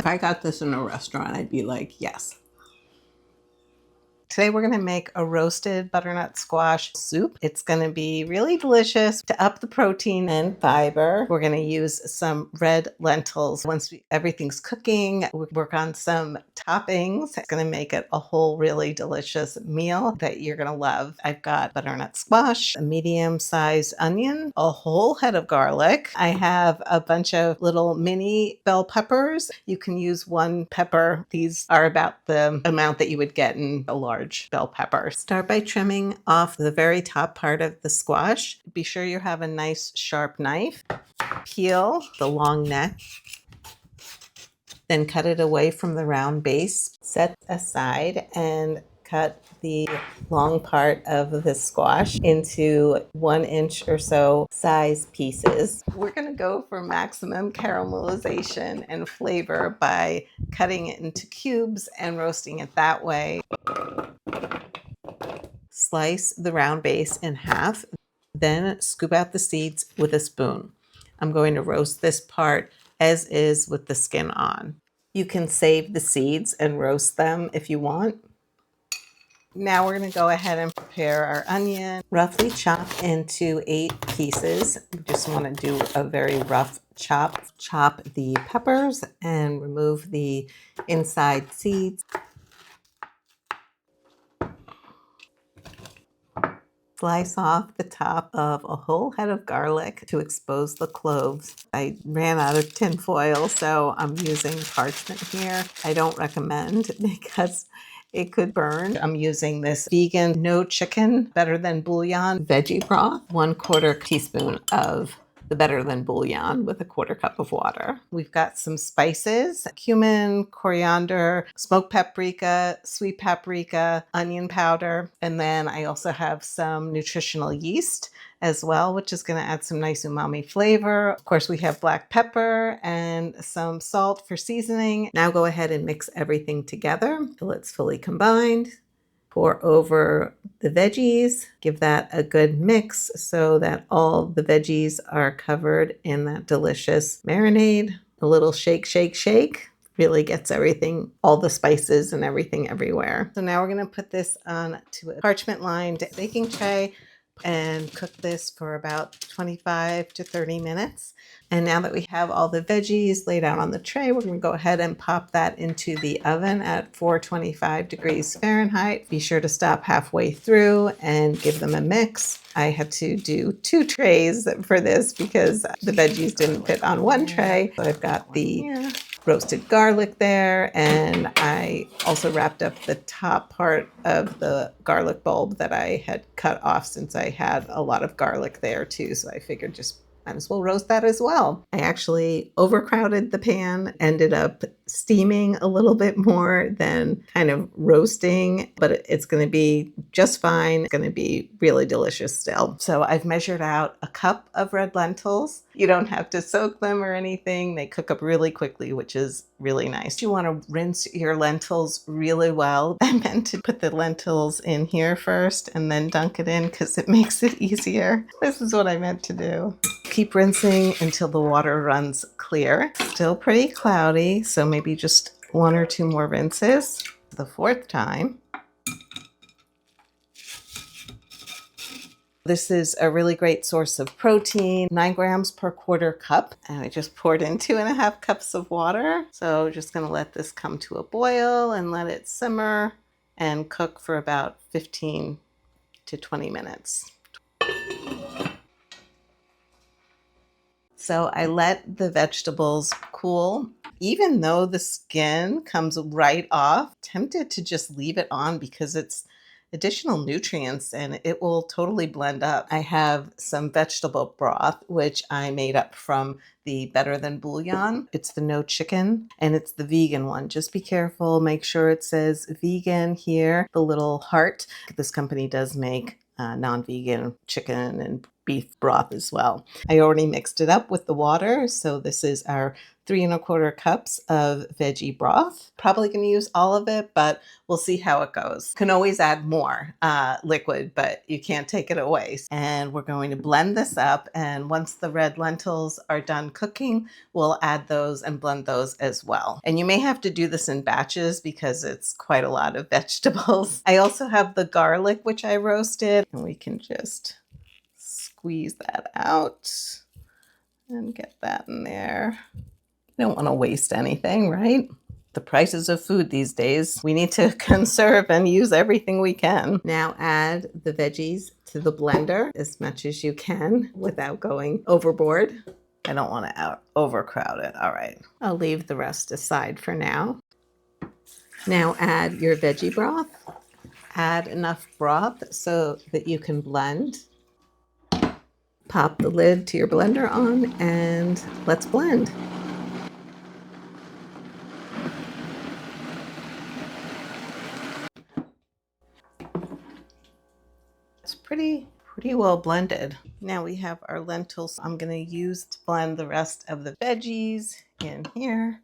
If I got this in a restaurant, I'd be like, yes. Today we're going to make a roasted butternut squash soup. It's going to be really delicious. To up the protein and fiber, we're going to use some red lentils. Once everything's cooking, we'll work on some toppings. It's going to make it a whole really delicious meal that you're going to love. I've got butternut squash, a medium-sized onion, a whole head of garlic. I have a bunch of little mini bell peppers. You can use one pepper. These are about the amount that you would get in a large bell pepper. Start by trimming off the very top part of the squash. Be sure you have a nice sharp knife. Peel the long neck. Then cut it away from the round base. Set aside and cut the long part of the squash into 1 inch or so size pieces. We're going to go for maximum caramelization and flavor by cutting it into cubes and roasting it that way. Slice the round base in half, then scoop out the seeds with a spoon. I'm going to roast this part as is with the skin on. You can save the seeds and roast them if you want. Now we're going to go ahead and prepare our onion. Roughly chop into 8 pieces. We just want to do a very rough chop. Chop the peppers and remove the inside seeds. Slice off the top of a whole head of garlic to expose the cloves. I ran out of tin foil, so I'm using parchment here. I don't recommend because it could burn. I'm using this vegan, no chicken, better than bouillon veggie broth. 1/4 teaspoon of the better than bouillon with a 1/4 cup of water. We've got some spices, cumin, coriander, smoked paprika, sweet paprika, onion powder, and then I also have some nutritional yeast as well, which is going to add some nice umami flavor. Of course, we have black pepper and some salt for seasoning. Now go ahead and mix everything together until it's fully combined. Pour over the veggies, give that a good mix so that all the veggies are covered in that delicious marinade. A little shake, shake, shake really gets everything, all the spices and everything everywhere. So now we're going to put this on to a parchment-lined baking tray and cook this for about 25 to 30 minutes. And now that we have all the veggies laid out on the tray, we're going to go ahead and pop that into the oven at 425 degrees Fahrenheit. Be sure to stop halfway through and give them a mix. I had to do 2 trays for this because the veggies didn't fit on one tray. So I've got the roasted garlic there, and I also wrapped up the top part of the garlic bulb that I had cut off since I had a lot of garlic there too, so I figured just might as well roast that as well. I actually overcrowded the pan, ended up steaming a little bit more than kind of roasting, but it's going to be just fine. It's going to be really delicious still. So I've measured out a cup of red lentils. You don't have to soak them or anything. They cook up really quickly, which is really nice. You want to rinse your lentils really well. I meant to put the lentils in here first and then dunk it in because it makes it easier. This is what I meant to do. Keep rinsing until the water runs clear. Still pretty cloudy, so maybe just 1 or 2 more rinses. The 4th time. This is a really great source of protein, 9 grams per 1/4 cup. And I just poured in 2.5 cups of water. So just going to let this come to a boil and let it simmer and cook for about 15 to 20 minutes. So I let the vegetables cool. Even though the skin comes right off, tempted to just leave it on because it's additional nutrients and it will totally blend up. I have some vegetable broth, which I made up from the Better Than Bouillon. It's the no chicken and it's the vegan one. Just be careful. Make sure it says vegan here, the little heart. This company does make non-vegan chicken and beef broth as well. I already mixed it up with the water, so this is our 3¼ cups of veggie broth. Probably going to use all of it, but we'll see how it goes. Can always add more liquid, but you can't take it away. And we're going to blend this up, and once the red lentils are done cooking, we'll add those and blend those as well. And you may have to do this in batches because it's quite a lot of vegetables. I also have the garlic, which I roasted, and we can just squeeze that out and get that in there. You don't want to waste anything, right? The prices of food these days, we need to conserve and use everything we can. Now add the veggies to the blender as much as you can without going overboard. I don't want to overcrowd it. All right, I'll leave the rest aside for now. Now add your veggie broth. Add enough broth so that you can blend. Pop the lid to your blender on and let's blend. It's pretty well blended. Now we have our lentils. I'm going to use to blend the rest of the veggies in here.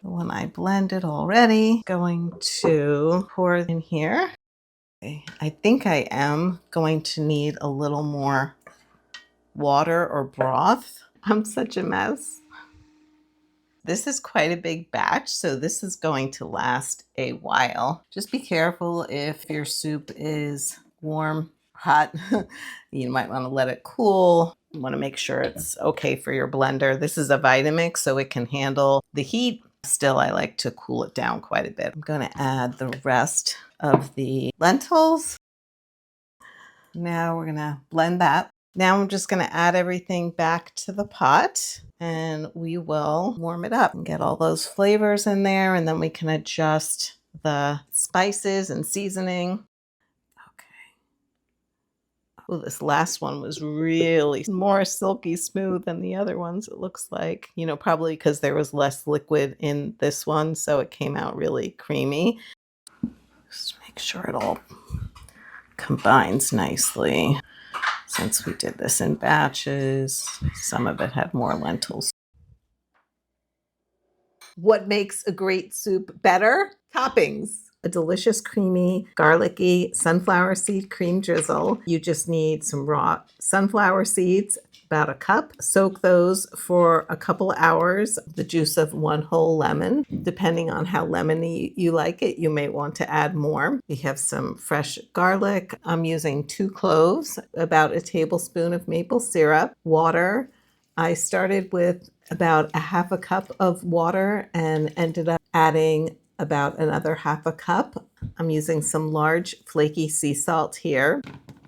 When I blend it already, going to pour in here. Okay. I think I am going to need a little more water or broth. I'm such a mess. This is quite a big batch, so this is going to last a while. Just be careful if your soup is warm, hot. You might want to let it cool. You want to make sure it's okay for your blender. This is a Vitamix, so it can handle the heat. Still, I like to cool it down quite a bit. I'm going to add the rest of the lentils. Now we're going to blend that. Now I'm just going to add everything back to the pot and we will warm it up and get all those flavors in there, and then we can adjust the spices and seasoning. Okay. Oh, this last one was really more silky smooth than the other ones, it looks like. You know, probably because there was less liquid in this one, so it came out really creamy. Just make sure it all combines nicely. Since we did this in batches, some of it had more lentils. What makes a great soup better? Toppings. A delicious, creamy, garlicky sunflower seed cream drizzle. You just need some raw sunflower seeds, about a cup. Soak those for a couple hours. The juice of 1 whole lemon. Depending on how lemony you like it, you may want to add more. We have some fresh garlic. I'm using 2 cloves, about a tablespoon of maple syrup, water. I started with about a half a cup of water and ended up adding about another half a cup. I'm using some large flaky sea salt here,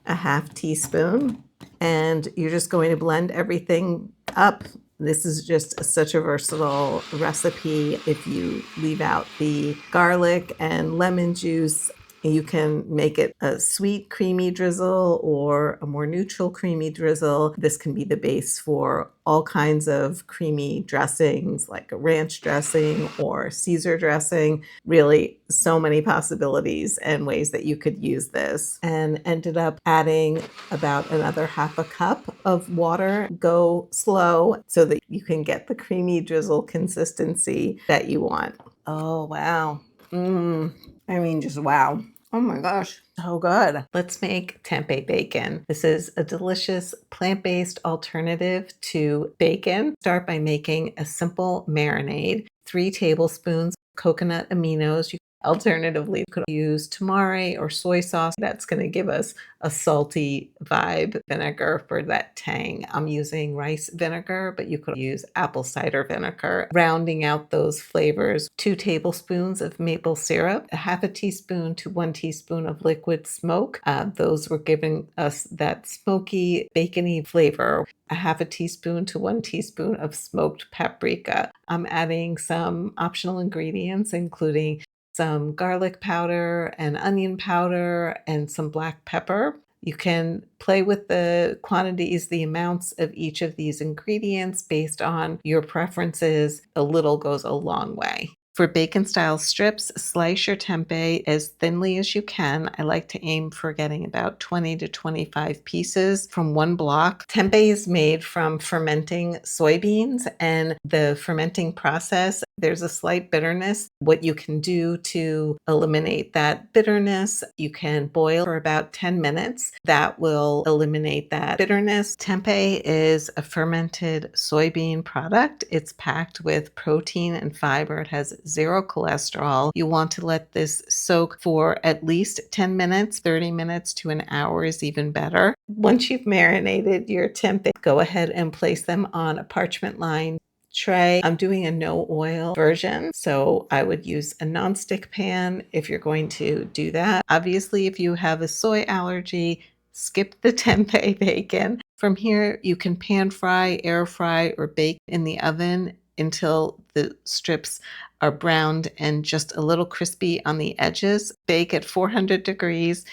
a half teaspoon, and you're just going to blend everything up. This is just such a versatile recipe. If you leave out the garlic and lemon juice, you can make it a sweet, creamy drizzle or a more neutral, creamy drizzle. This can be the base for all kinds of creamy dressings, like a ranch dressing or Caesar dressing. Really, so many possibilities and ways that you could use this. And ended up adding about another half a cup of water. Go slow so that you can get the creamy drizzle consistency that you want. Oh, wow. I mean, just wow. Oh my gosh, so good. Let's make tempeh bacon. This is a delicious plant-based alternative to bacon. Start by making a simple marinade. 3 tablespoons coconut aminos. Alternatively, you could use tamari or soy sauce. That's going to give us a salty vibe. Vinegar for that tang. I'm using rice vinegar, but you could use apple cider vinegar. Rounding out those flavors, 2 tablespoons of maple syrup, a half a teaspoon to 1 teaspoon of liquid smoke. Those were giving us that smoky, bacony flavor. A half a teaspoon to 1 teaspoon of smoked paprika. I'm adding some optional ingredients, including some garlic powder and onion powder and some black pepper. You can play with the quantities, the amounts of each of these ingredients based on your preferences. A little goes a long way. For bacon-style strips, slice your tempeh as thinly as you can. I like to aim for getting about 20 to 25 pieces from one block. Tempeh is made from fermenting soybeans, and the fermenting process, there's a slight bitterness. What you can do to eliminate that bitterness, you can boil for about 10 minutes. That will eliminate that bitterness. Tempeh is a fermented soybean product. It's packed with protein and fiber. It has 0 cholesterol. You want to let this soak for at least 10 minutes. 30 minutes to an hour is even better. Once you've marinated your tempeh, go ahead and place them on a parchment lined tray. I'm doing a no oil version, so I would use a nonstick pan if you're going to do that. Obviously, if you have a soy allergy, skip the tempeh bacon. From here, you can pan fry, air fry, or bake in the oven until the strips are browned and just a little crispy on the edges. Bake at 400 degrees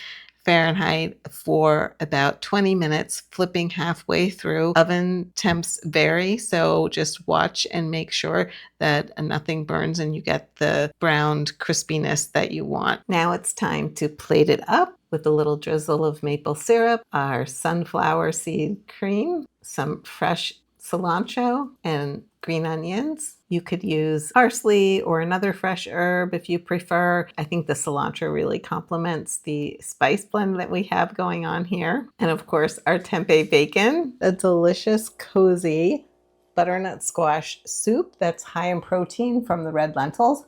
Fahrenheit for about 20 minutes, flipping halfway through. Oven temps vary, so just watch and make sure that nothing burns and you get the browned crispiness that you want. Now it's time to plate it up with a little drizzle of maple syrup, our sunflower seed cream, some fresh cilantro, and green onions. You could use parsley or another fresh herb if you prefer. I think the cilantro really complements the spice blend that we have going on here. And of course, our tempeh bacon, a delicious, cozy butternut squash soup that's high in protein from the red lentils.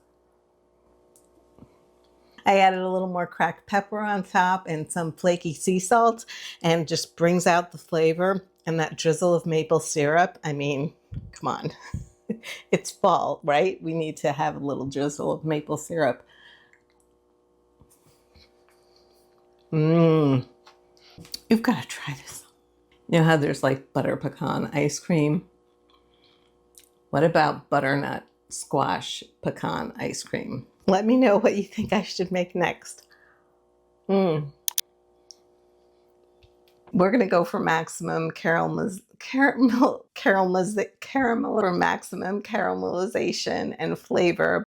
I added a little more cracked pepper on top and some flaky sea salt, and it just brings out the flavor. And that drizzle of maple syrup, I mean, come on. It's fall, right? We need to have a little drizzle of maple syrup. You've got to try this. You know how there's like butter pecan ice cream? What about butternut squash pecan ice cream? Let me know what you think I should make next. We're going to go for maximum caramel for maximum caramelization and flavor.